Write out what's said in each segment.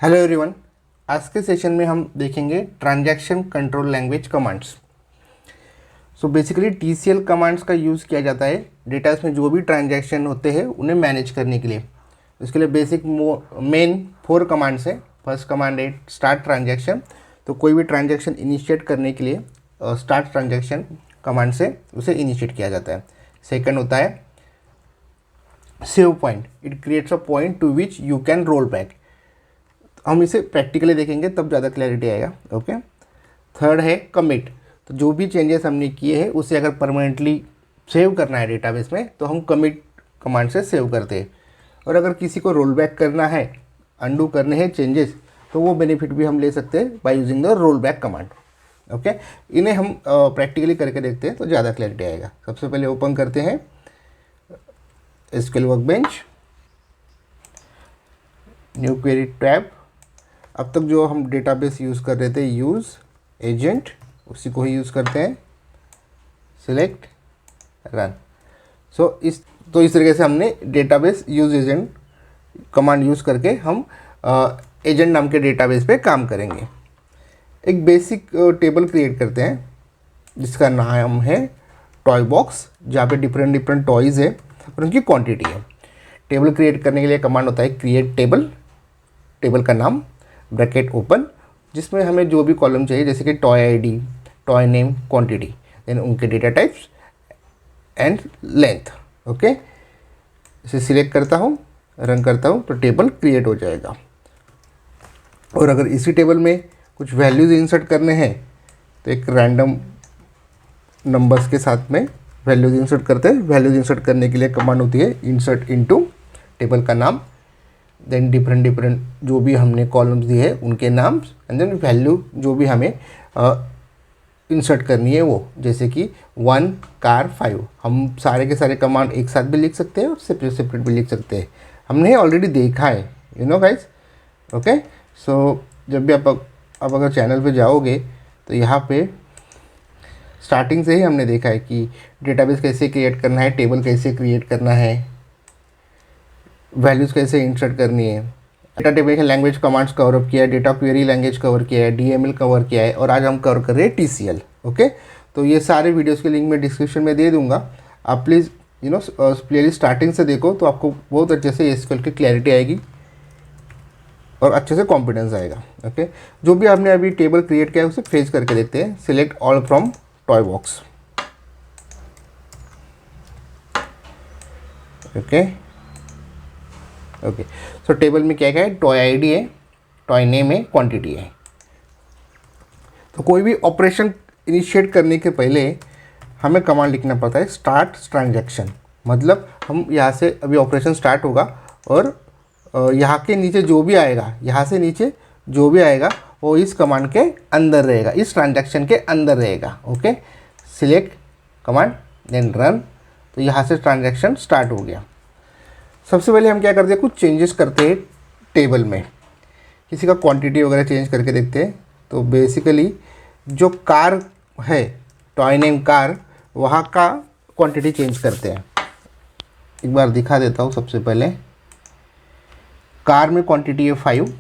Hello everyone. आज के session में हम देखेंगे transaction control language commands. So basically TCL commands का यूज़ किया जाता है डेटाबेस में जो भी ट्रांजैक्शन होते हैं उन्हें मैनेज करने के लिए। इसके लिए बेसिक मेन 4 कमांड्स हैं। फर्स्ट कमांड है स्टार्ट ट्रांजैक्शन, तो कोई भी ट्रांजैक्शन इनिशिएट करने के लिए स्टार्ट ट्रांजैक्शन कमांड से उसे इनिशिएट किया जाता है। सेकेंड होता है save point, it creates a point two which you can roll back. हम इसे प्रैक्टिकली देखेंगे तब ज़्यादा क्लैरिटी आएगा। ओके। थर्ड है कमिट, तो जो भी चेंजेस हमने किए हैं उसे अगर परमानेंटली सेव करना है डेटाबेस में तो हम कमिट कमांड से सेव करते हैं। और अगर किसी को रोल बैक करना है, अंडू करने हैं चेंजेस, तो वो बेनिफिट भी हम ले सकते हैं by using the roll back command. Okay, इन्हें हम प्रैक्टिकली करके देखते हैं तो ज़्यादा क्लैरिटी आएगा। सबसे पहले ओपन करते हैं SQL workbench, new query tab. अब तक जो हम डेटाबेस यूज़ कर रहे थे यूज़ एजेंट, उसी को ही यूज़ करते हैं। Select run. इस तरीके से हमने database use agent command use करके हम एजेंट नाम के डेटाबेस पे काम करेंगे। एक बेसिक टेबल क्रिएट करते हैं जिसका नाम है टॉय बॉक्स, जहाँ पे डिफरेंट टॉयज़ है और उनकी क्वांटिटी है। टेबल क्रिएट करने के लिए कमांड होता है क्रिएट टेबल, टेबल का नाम ब्रैकेट ओपन, जिसमें हमें जो भी कॉलम चाहिए जैसे कि toy ID, toy name, quantity, then उनके data types and length. Okay, इसे सिलेक्ट करता हूँ, रन करता हूँ तो टेबल क्रिएट हो जाएगा। और अगर इसी टेबल में कुछ वैल्यूज़ इंसर्ट करने हैं तो एक रैंडम नंबर्स के साथ में वैल्यूज़ इंसर्ट करते हैं। वैल्यूज़ इंसर्ट करने के लिए कमांड होती है इंसर्ट इनटू, टेबल का नाम, देन डिफरेंट जो भी हमने कॉलम्स दिए हैं उनके नाम, एंड देन वैल्यू जो भी हमें इंसर्ट करनी है वो, जैसे कि 1 कार 5। हम सारे के सारे कमांड एक साथ भी लिख सकते हैं और सेपरेट सेपरेट भी लिख सकते हैं। हमने ऑलरेडी देखा है, यू नो गाइज। ओके, सो जब भी आप अगर चैनल पे जाओगे तो यहाँ पे स्टार्टिंग से ही हमने देखा है कि डेटाबेस कैसे क्रिएट करना है, टेबल कैसे क्रिएट करना है, वैल्यूज़ कैसे इंसर्ट करनी है। Data table language commands cover up किया है, डेटा क्वेरी लैंग्वेज कवर किया है, डीएमएल कवर किया है, और आज हम कवर कर रहे हैं टीसीएल। ओके, तो ये सारे वीडियोस के लिंक मैं डिस्क्रिप्शन में दे दूंगा। आप प्लीज़ प्लेलिस्ट स्टार्टिंग से देखो तो आपको बहुत अच्छे से एसक्यूएल की क्लैरिटी आएगी और अच्छे से कॉन्फिडेंस आएगा। ओके, जो भी आपने अभी टेबल क्रिएट किया है उसे फेज करके देखते हैं। Select all from toy box. Okay, so table में क्या क्या है, टॉय आईडी है, टॉय नेम है, क्वांटिटी है। तो कोई भी ऑपरेशन इनिशिएट करने के पहले हमें कमांड लिखना पड़ता है स्टार्ट ट्रांजैक्शन। मतलब हम यहाँ से अभी ऑपरेशन स्टार्ट होगा और यहाँ के नीचे जो भी आएगा, यहाँ से नीचे जो भी आएगा वो इस कमांड के अंदर रहेगा, इस ट्रांजैक्शन के अंदर रहेगा। Okay, select command then run, तो यहाँ से ट्रांजैक्शन स्टार्ट हो गया। सबसे पहले हम क्या करते हैं, कुछ चेंजेस करते हैं टेबल में, किसी का क्वांटिटी वगैरह चेंज करके देखते हैं। तो बेसिकली जो कार है, टॉय नेम कार, वहाँ का क्वांटिटी चेंज करते हैं। एक बार दिखा देता हूँ। सबसे पहले कार में क्वांटिटी है 5,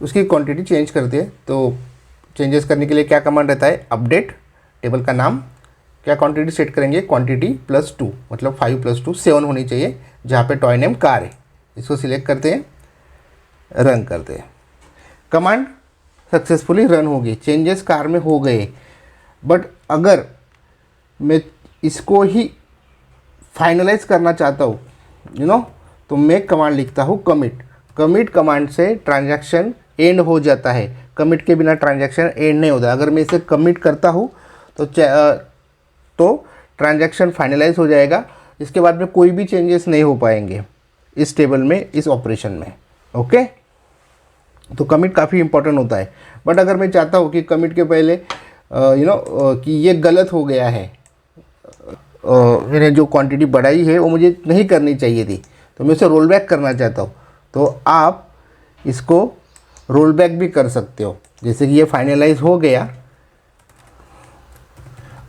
उसकी क्वांटिटी चेंज करते हैं। तो चेंजेस करने के लिए क्या कमांड रहता है, अपडेट, टेबल का नाम, क्या क्वांटिटी सेट करेंगे, क्वांटिटी +2, मतलब 5 + 2 7 होनी चाहिए, जहाँ पे टॉय नेम कार है। इसको सिलेक्ट करते हैं, रन करते हैं। कमांड सक्सेसफुली रन होगी, चेंजेस कार में हो गए। बट अगर मैं इसको ही फाइनलाइज करना चाहता हूँ तो मैं कमांड लिखता हूँ कमिट। कमिट कमांड से ट्रांजैक्शन एंड हो जाता है, कमिट के बिना ट्रांजैक्शन एंड नहीं होता। अगर मैं इसे कमिट करता हूँ तो ट्रांजैक्शन फाइनलाइज हो जाएगा। इसके बाद में कोई भी चेंजेस नहीं हो पाएंगे इस टेबल में, इस ऑपरेशन में। ओके, तो कमिट काफ़ी इंपॉर्टेंट होता है। बट अगर मैं चाहता हूँ कि कमिट के पहले कि ये गलत हो गया है, मैंने जो क्वांटिटी बढ़ाई है वो मुझे नहीं करनी चाहिए थी, तो मैं उसे रोल बैक करना चाहता हूँ, तो आप इसको रोल बैक भी कर सकते हो। जैसे कि ये फाइनलाइज हो गया,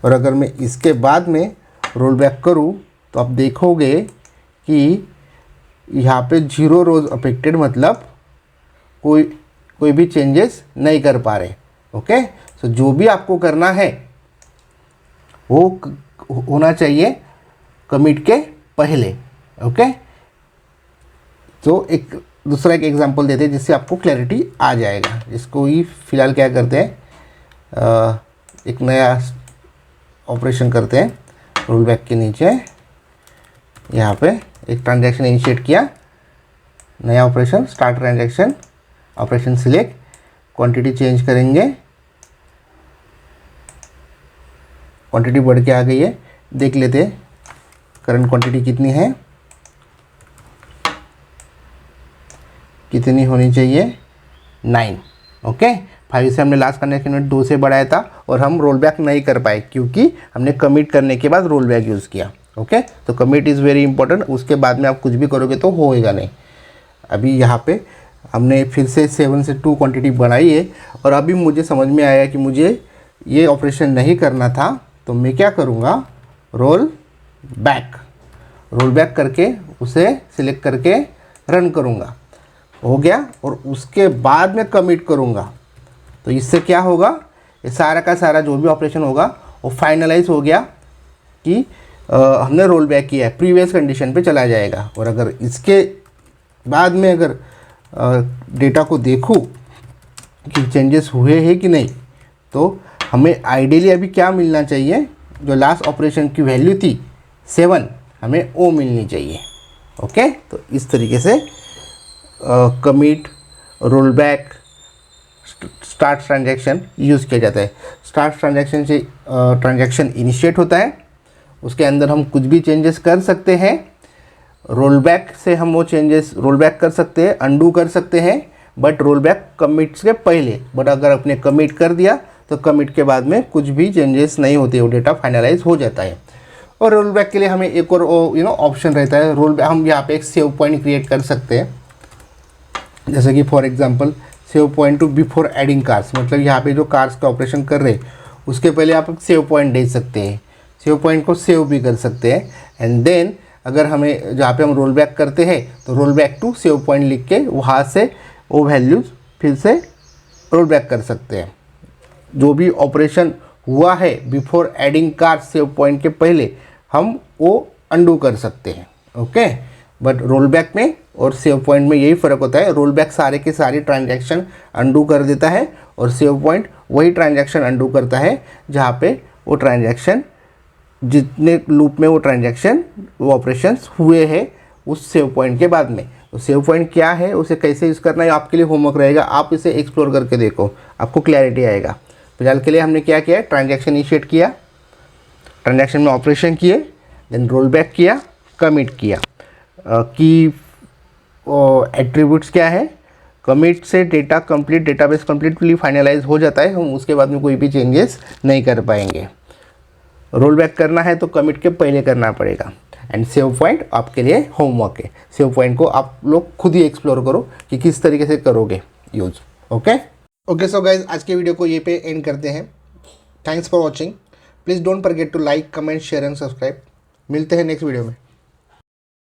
और अगर मैं इसके बाद में रोल बैक करूँ तो आप देखोगे कि यहाँ पे 0 रोज अफेक्टेड, मतलब कोई भी चेंजेस नहीं कर पा रहे। ओके, सो जो भी आपको करना है वो होना चाहिए कमिट के पहले। ओके, तो एक दूसरा एक एग्जांपल देते हैं जिससे आपको क्लैरिटी आ जाएगा। इसको ही फिलहाल क्या करते हैं, एक नया ऑपरेशन करते हैं। रोल बैक के नीचे यहाँ पे एक ट्रांजैक्शन इनिशिएट किया, नया operation start transaction, operation select, quantity change करेंगे, क्वांटिटी बढ़ के आ गई है, देख लेते हैं करंट क्वांटिटी कितनी है, कितनी होनी चाहिए 9। ओके, 5 से हमने लास्ट ट्रांजैक्शन में 2 से बढ़ाया था और हम रोल बैक नहीं कर पाए क्योंकि हमने कमिट करने के बाद रोल बैक यूज़ किया। ओके, तो कमिट इज़ वेरी इंपॉर्टेंट, उसके बाद में आप कुछ भी करोगे तो होएगा नहीं। अभी यहाँ पे हमने फिर से 7 से 2 क्वांटिटी बढ़ाई है और अभी मुझे समझ में आया कि मुझे ये ऑपरेशन नहीं करना था, तो मैं क्या करूँगा, रोल बैक करके उसे सिलेक्ट करके रन करूँगा, हो गया। और उसके बाद में कमिट करूँगा, तो इससे क्या होगा, ये सारा का सारा जो भी ऑपरेशन होगा वो फाइनलाइज हो गया कि हमने रोल बैक किया है, प्रीवियस कंडीशन पे चला जाएगा। और अगर इसके बाद में अगर डेटा को देखूँ कि चेंजेस हुए हैं कि नहीं, तो हमें आइडियली अभी क्या मिलना चाहिए, जो लास्ट ऑपरेशन की वैल्यू थी 7, हमें वो मिलनी चाहिए। ओके, तो इस तरीके से commit, roll back, start transaction use किया जाता है। स्टार्ट ट्रांजैक्शन से ट्रांजैक्शन इनिशिएट होता है, उसके अंदर हम कुछ भी चेंजेस कर सकते हैं। रोल बैक से हम वो चेंजेस रोल बैक कर सकते हैं, अंडू कर सकते हैं, बट रोल बैक कमिट से पहले। बट अगर आपने कमिट कर दिया तो कमिट के बाद में कुछ भी चेंजेस नहीं होते, वो डेटा फाइनलाइज हो जाता है। और रोल बैक के लिए हमें एक और ऑप्शन रहता है, रोल बैक हम यहाँ पे एक सेव पॉइंट क्रिएट कर सकते हैं। जैसे कि for example save point two before adding cars, मतलब यहाँ पे जो कार्स का ऑपरेशन कर रहे हैं उसके पहले आप सेव पॉइंट दे सकते हैं, सेव पॉइंट को सेव भी कर सकते हैं। एंड देन अगर हमें जहाँ पे हम रोल बैक करते हैं तो roll back to save point लिख के वहाँ से वो वैल्यूज़ फिर से रोल बैक कर सकते हैं। जो भी ऑपरेशन हुआ है before adding car save point के पहले हम वो अंडू कर सकते हैं। ओके, बट रोल बैक में और सेव पॉइंट में यही फ़र्क होता है, रोल बैक सारे के सारे ट्रांजैक्शन अंडू कर देता है और सेव पॉइंट वही ट्रांजैक्शन अंडू करता है जहाँ पे वो ट्रांजैक्शन, जितने लूप में वो ट्रांजैक्शन वो ऑपरेशंस हुए हैं उस सेव पॉइंट के बाद में। तो सेव पॉइंट क्या है, उसे कैसे यूज़ करना है, आपके लिए होमवर्क रहेगा, आप इसे एक्सप्लोर करके देखो, आपको क्लैरिटी आएगा। फिलहाल के लिए हमने क्या किया, ट्रांजैक्शन इनिशिएट किया, ट्रांजैक्शन में ऑपरेशन किए, देन रोल बैक किया, कमिट किया। की एट्रीब्यूट्स क्या है, कमिट से data complete, database completely finalize हो जाता है, हम उसके बाद में कोई भी चेंजेस नहीं कर पाएंगे। रोल बैक करना है तो कमिट के पहले करना पड़ेगा। एंड सेव पॉइंट आपके लिए होमवर्क है, सेव पॉइंट को आप लोग खुद ही एक्सप्लोर करो कि किस तरीके से करोगे यूज। ओके सो गाइज, आज के वीडियो को ये पे एंड करते हैं। Thanks for watching, please don't forget to like, comment, share and subscribe. मिलते हैं नेक्स्ट वीडियो में।